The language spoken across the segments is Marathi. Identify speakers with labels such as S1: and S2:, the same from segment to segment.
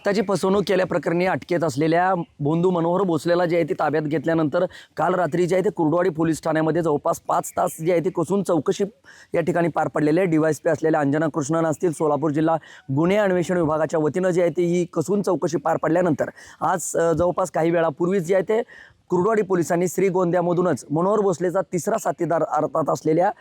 S1: भक्ताची फसवणूक केल्याप्रकरणी अटकेत असलेल्या बोंधू मनोहर भोसलेला जे आहे ते ताब्यात घेतल्यानंतर काल रात्री जे आहे ते कुर्डुवाडी पोलीस ठाण्यामध्ये जवळपास 5 तास जे आहे ते कसून चौकशी या ठिकाणी पार पडलेले आहे। DYSP असलेल्या अंजना कृष्णन असतील, सोलापूर जिल्हा गुन्हे अन्वेषण विभागाच्या वतीनं जे आहे ते ही कसून चौकशी पार पडल्यानंतर आज जवळपास काही वेळापूर्वीच जे आहे ते कुर्डुवाडी पोलिसांनी श्रीगोंद्यामधूनच मनोहर भोसलेचा तिसरा साथीदार अर्थात असलेल्या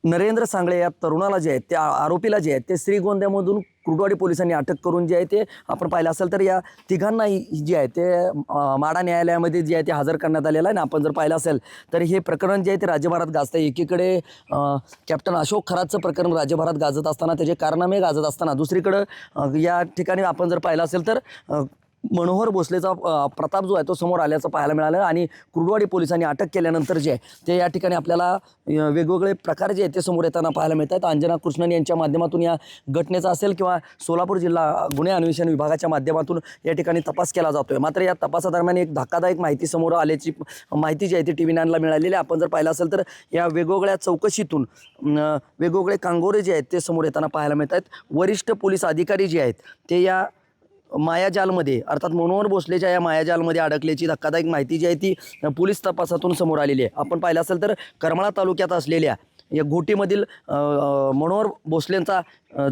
S1: नरेंद्र सांगळे या तरुणाला जे आहे त्या आरोपीला जे आहे ते श्रीगोंद्यामधून कुर्डुवाडी पोलिसांनी अटक करून जे आहे ते आपण पाहिलं असेल तर या तिघांनाही जे आहे ते माडा न्यायालयामध्ये जे आहे ते हजर करण्यात आलेलं आहे ना। आपण जर पाहिलं असेल तर हे प्रकरण जे आहे ते राज्यभरात गाजतं आहे। एकीकडे कॅप्टन अशोक खरातचं प्रकरण राज्यभरात गाजत असताना, त्याचे कारनामे गाजत असताना, दुसरीकडं या ठिकाणी आपण जर पाहिलं असेल तर मनोहर भोसलेचा प्रताप जो आहे तो समोर आल्याचं पाहायला मिळालं आणि कुर्डुवाडी पोलिसांनी अटक केल्यानंतर जे आहे ते या ठिकाणी आपल्याला वेगवेगळे प्रकार जे आहेत ते समोर येताना पाहायला मिळतात। अंजना कृष्णन यांच्या माध्यमातून या घटनेचा असेल किंवा सोलापूर जिल्हा गुन्हे अन्वेषण विभागाच्या माध्यमातून या ठिकाणी तपास केला जातोय। मात्र या तपासादरम्यान एक धक्कादायक माहिती समोर आल्याची माहिती जी आहे ती TV9 ला मिळालेली आहे। आपण जर पाहिलं असेल तर या वेगवेगळ्या चौकशीतून वेगवेगळे कांगोरे जे आहेत ते समोर येताना पाहायला मिळतात। वरिष्ठ पोलीस अधिकारी जे आहेत ते या मायाजालमध्ये अर्थात मनोहर भोसलेच्या या मायाजालमध्ये अडकल्याची धक्कादायक माहिती जी आहे ती पोलीस तपासातून समोर आलेली आहे। आपण पाहिलं असेल तर करमाळा तालुक्यात असलेल्या या घोटीमधील मनोहर भोसलेंचा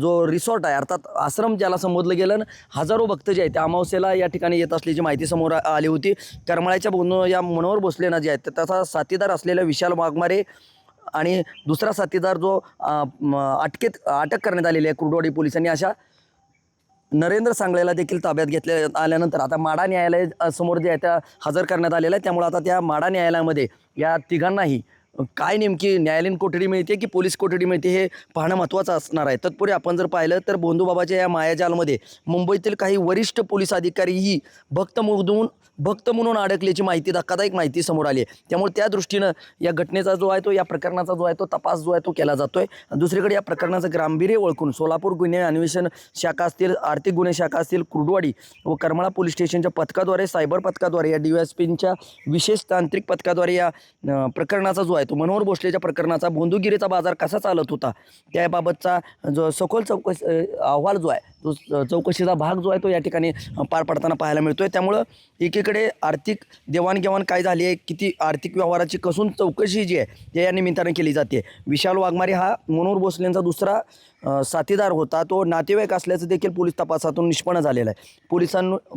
S1: जो रिसॉर्ट आहे अर्थात आश्रम ज्याला संबोधलं गेलं, हजारो भक्त जे आहेत त्या अमावस्येला या ठिकाणी येत असल्याची माहिती समोर आली होती। करमाळ्याच्या या मनोहर भोसलेंना जे आहेत त्याचा साथीदार असलेला विशाल वाघमारे आणि दुसरा साथीदार जो अटक करण्यात आलेली आहे कुर्डुवाडी पोलिसांनी, अशा नरेंद्र सांगळेला देखील ताब्यात घेतल्या आल्यानंतर आता माडा न्यायालय समोर जे आहे त्या हजर करण्यात आलेलं आहे। त्यामुळे आता त्या माडा न्यायालयामध्ये या तिघांनाही काय नेमकी न्यायालयीन कोठडी मिळते की पोलीस कोठडी मिळते हे पाहणं महत्त्वाचं असणार आहे। तत्पूर्वी आपण जर पाहिलं तर बोंधूबाबाच्या या मायाजालमध्ये मुंबईतील काही वरिष्ठ पोलीस अधिकारीही भक्त म्हणून अडकल्याची माहिती, धक्कादायक माहिती समोर आली आहे। त्यामुळे त्या दृष्टीनं या घटनेचा जो आहे तो, या प्रकरणाचा जो आहे तो तपास जो आहे तो केला जातोय। दुसरीकडे या प्रकरणाचं गांभीर्य ओळखून सोलापूर गुन्हे अन्वेषण शाखा असतील, आर्थिक गुन्हे शाखा असतील, कुर्डुवाडी व करमाळा पोलीस स्टेशनच्या पथकाद्वारे, सायबर पथकाद्वारे, या DYSPच्या विशेष तांत्रिक पथकाद्वारे या प्रकरणाचा जो आहे तो मनोहर भोसलेच्या प्रकरणाचा बोंधुगिरीचा बाजार कसा चालत होता त्याबाबतचा जो सखोल चौकशी अहवाल जो आहे तो चौकशीचा भाग जो आहे तो या ठिकाणी पार पडताना पाहायला मिळतोय। त्यामुळं एकीकडे आर्थिक देवाणघेवाण काय झाली आहे, किती आर्थिक व्यवहाराची कसून चौकशी जी आहे ते या निमित्तानं केली जाते। विशाल वाघमारे हा मनोहर भोसलेंचा दुसरा साथीदार होता, तो नातेवाईक असल्याचं देखील पोलीस तपासातून निष्पन्न झालेलं आहे।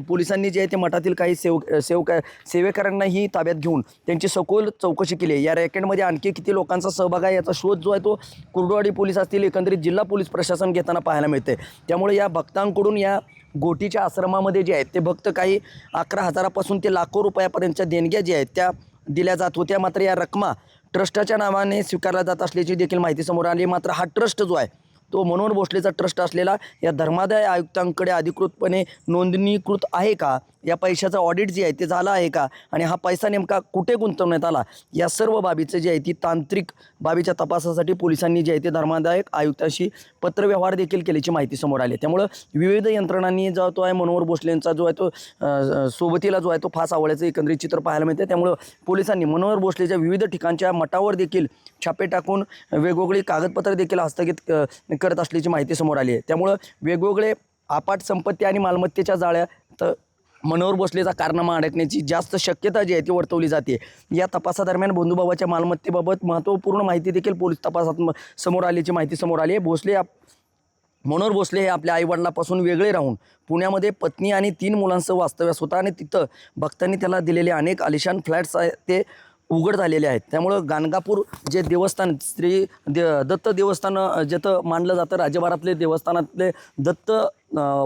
S1: पोलिसांनी जे आहे ते मठातील काही सेवेकरांनाही ताब्यात घेऊन त्यांची सखोल चौकशी केली आहे। या रॅकेटमध्ये आणखी किती लोकांचा सहभाग आहे याचा शोध जो आहे तो कुर्डुवाडी पोलीस असतील, एकंदरीत जिल्हा पोलीस प्रशासन घेताना पाहायला मिळते। त्यामुळे या भक्तांकडून या गोटीच्या आश्रमामध्ये जे आहेत ते भक्त काही 11,000 पासून ते लाखो रुपयापर्यंतच्या देणग्या ज्या आहेत त्या दिल्या जात होत्या। मात्र या रकमा ट्रस्टाच्या नावाने स्वीकारल्या जात असल्याची देखील माहिती समोर आली। मात्र हा ट्रस्ट जो आहे तो मनोहर भोसलेचा ट्रस्ट असलेला या धर्मादाय आयुक्तांकडे अधिकृतपणे नोंदणीकृत आहे का, या पैशाचं ऑडिट जे आहे ते झालं आहे का, आणि हा पैसा नेमका कुठे गुंतवण्यात आला, या सर्व बाबीचं जे आहे ती तांत्रिक बाबीच्या तपासासाठी पोलिसांनी जे आहे ते धर्मादायक आयुक्तांशी पत्रव्यवहार देखील केल्याची माहिती समोर आली। त्यामुळं विविध यंत्रणांनी जो तो आहे मनोहर भोसलेंचा जो आहे तो सोबतीला जो आहे तो फास आवळ्याचं एकंदरीत चित्र पाहायला मिळते। त्यामुळं पोलिसांनी मनोहर भोसलेच्या विविध ठिकाणच्या मठावर देखील छापे टाकून वेगवेगळी कागदपत्र देखील हस्तगत करत असल्याची माहिती समोर आली आहे। त्यामुळं वेगवेगळे अफाट संपत्ती आणि मालमत्तेच्या जाळ्यात मनोहर भोसलेचा कारनामा अडकण्याची जास्त शक्यता जी आहे ती वर्तवली जाते। या तपासादरम्यान बोंधूबाबाच्या मालमत्तेबाबत महत्त्वपूर्ण माहिती देखील पोलीस तपासात समोर आल्याची माहिती समोर आली आहे। मनोहर भोसले हे आपल्या आईवडिलांपासून वेगळे राहून पुण्यामध्ये पत्नी आणि 3 मुलांसह वास्तव्यास होता आणि तिथं भक्तांनी त्याला दिलेले अनेक आलिशान फ्लॅट्स आहेत ते उघड झालेले आहेत। त्यामुळं गाणगापूर जे देवस्थान दत्त देवस्थान जिथं मानलं जातं, राज्यभरातले देवस्थानातले दत्त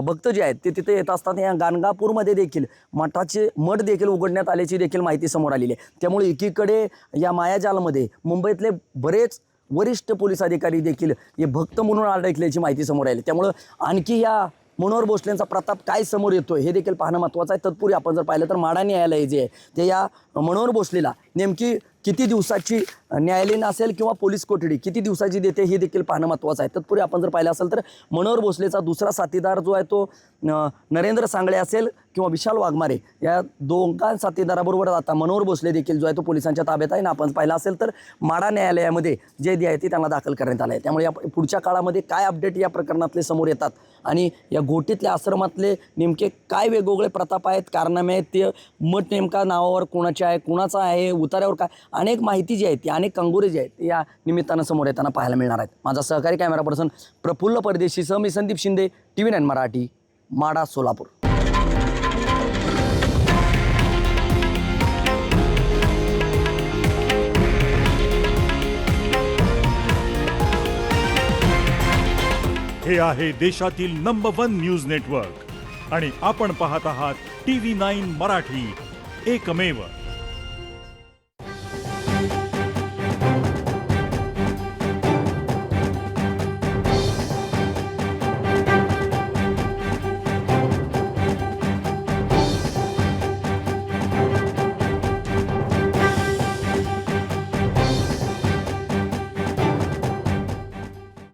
S1: भक्त जे आहेत ते तिथे येत असतात, या गाणगापूरमध्ये देखील मठ देखील उघडण्यात आल्याची देखील माहिती समोर आलेली आहे। त्यामुळे एकीकडे या मायाजालमध्ये मुंबईतले बरेच वरिष्ठ पोलीस अधिकारी देखील हे भक्त म्हणून अडकल्याची माहिती समोर आली। त्यामुळं आणखी या मनोहर भोसलेंचा प्रताप काय समोर येतोय हे देखील पाहणं महत्त्वाचं आहे। तत्पूर्वी आपण जर पाहिलं तर माडा न्यायालय जे आहे ते या मनोहर भोसलेला नेमकी किती दिवसाची न्यायालयीन असेल किंवा पोलीस कोठडी किती दिवसाची देते हे देखील पाहणं महत्त्वाचं आहे। तत्पूर्वी आपण जर पाहिलं असेल तर मनोहर भोसलेचा दुसरा साथीदार जो आहे तो नरेंद्र सांगळे असेल किंवा विशाल वाघमारे या दोघां साथीदाराबरोबर आता मनोहर भोसले देखील जो आहे तो पोलिसांच्या ताब्यात आहे ना. आपण पाहिलं असेल तर माढा न्यायालयामध्ये जे आहे ते त्यांना दाखल करण्यात आलं आहे. त्यामुळे या पुढच्या काळामध्ये काय अपडेट या प्रकरणातले समोर येतात आणि या घोटीतल्या आश्रमातले नेमके काय वेगवेगळे प्रताप आहेत, कारनामे आहेत, ते मठ नेमका नावावर कोणाचे आहे, कोणाचा आहे, उतार्यावर काय, अनेक माहिती जी आहे ती, अनेक कंगोरे जे आहेत ते या निमित्तानं समोर येताना पाहायला मिळणार आहेत. माझा सहकारी कॅमेरा पर्सन प्रफुल्ल परदेशीसह मी संदीप शिंदे, TV9 मराठी, माढा, सोलापूर.
S2: हे आहे देशातील नंबर 1 न्यूज नेटवर्क आणि आपण पाहत आहात TV9 मराठी, एकमेव.